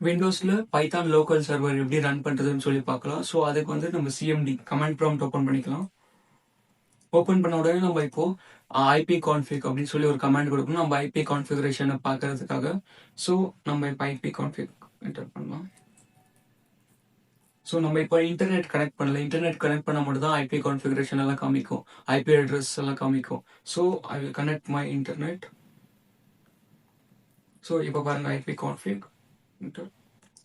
விண்டோஸ்ல Python local server எப்படி run பண்றதுன்னு சொல்லி பார்க்கலாம். ஸோ அதுக்கு வந்து நம்ம சிஎம்டி கமாண்ட் ப்ராம்ப்ட் ஓப்பன் பண்ணிக்கலாம். ஓப்பன் பண்ண உடனே நம்ம இப்போ ஐபி கான்ஃபிக் அப்படின்னு சொல்லி ஒரு கமாண்ட் கொடுக்கணும் நம்ம ஐபி கான்ஃபிகரேஷனை பார்க்கறதுக்காக. ஸோ நம்ம இப்போ ஐபி கான்ஃபிக் என்டர் பண்ணலாம். ஸோ நம்ம இப்போ இன்டர்நெட் கனெக்ட் பண்ணல. இன்டர்நெட் கனெக்ட் பண்ண மட்டும் தான் ஐபி கான்ஃபிகரேஷன் எல்லாம் காமிக்கும், ஐபி அட்ரஸ் எல்லாம் காமிக்கும். So I will connect my internet. So இப்போ பாருங்க ஐபி கான்ஃபிக்.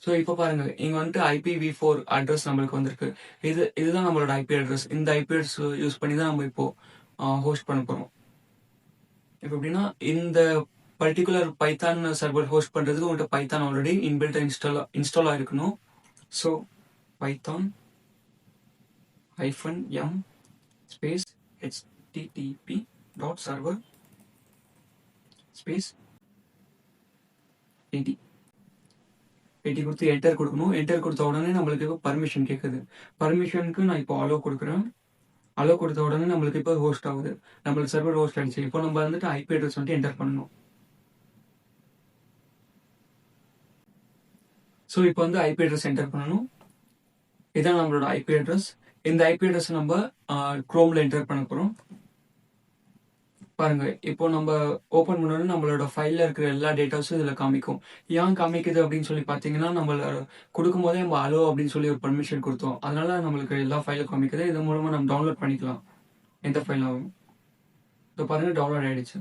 ஸோ இப்போ பாருங்க இங்க வந்துட்டு IPv4 அட்ரஸ் நம்மளுக்கு வந்திருக்கு. இதுதான் நம்மளோட ஐபி அட்ரஸ். இந்த ஐபி அட்ரஸ் யூஸ் பண்ணி தான் நம்ம இப்போ ஹோஸ்ட் பண்ண போறோம். இப்போ எப்படின்னா இந்த பர்டிகுலர் பைத்தான் சர்வர் ஹோஸ்ட் பண்றதுக்கு உங்கள்கிட்ட பைத்தான் ஆல்ரெடி இன்பில்ட் இன்ஸ்டால் ஆயிருக்கணும். So Python -m space http.server space 80 கொடுத்து என்டர் கொடுக்கணும். என்டர் கொடுத்த உடனே நம்மளுக்கு இப்போ பர்மிஷன் கேட்குது. பர்மிஷனுக்கு நான் இப்போ அலோ கொடுக்குறேன். அலோ கொடுத்த உடனே நம்மளுக்கு இப்போ ஹோஸ்ட் ஆகுது. நம்மளுக்கு சர்வர் ஹோஸ்ட் ஆயிடுச்சு. இப்போ நம்ம வந்துட்டு ஐபி அட்ரஸ் வந்துட்டு என்டர் பண்ணணும். ஸோ இப்போ வந்து ஐபி அட்ரஸ் என்டர் பண்ணணும். இதான் நம்மளோட ஐபி அட்ரஸ். இந்த ஐபி அட்ரஸ் நம்ம குரோம்ல என்டர் பண்ண போறோம். பாருங்க இப்போ நம்ம ஓப்பன் பண்ணோம்னா நம்மளோட ஃபைல்ல இருக்கிற எல்லா டேட்டாஸும் இதுல காமிக்கும். ஏன் காமிக்குது அப்படின்னு சொல்லி பாத்தீங்கன்னா நம்ம கொடுக்கும் போதே நம்ம அலோ அப்படின்னு சொல்லி ஒரு பர்மிஷன் கொடுத்தோம். அதனால நம்மளுக்கு எல்லா ஃபைலும் காமிக்குது. இது மூலமா நம்ம டவுன்லோட் பண்ணிக்கலாம் எந்த ஃபைல் ஆகும். இப்போ பாருங்க டவுன்லோட் ஆயிடுச்சு.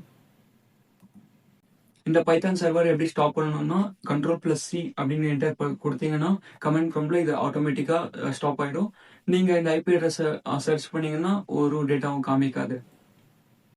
இந்த பைத்தான் சர்வர் எப்படி ஸ்டாப் பண்ணணும்னா Ctrl+C அப்படின்னு என்டர் கொடுத்தீங்கன்னா கமெண்ட் ப்ராம்ப்ட்ல இது ஆட்டோமேட்டிக்கா ஸ்டாப் ஆயிடும். நீங்க இந்த ஐபி அட்ரஸ் சர்ச் பண்ணீங்கன்னா ஒரு டேட்டாவும் காமிக்காது.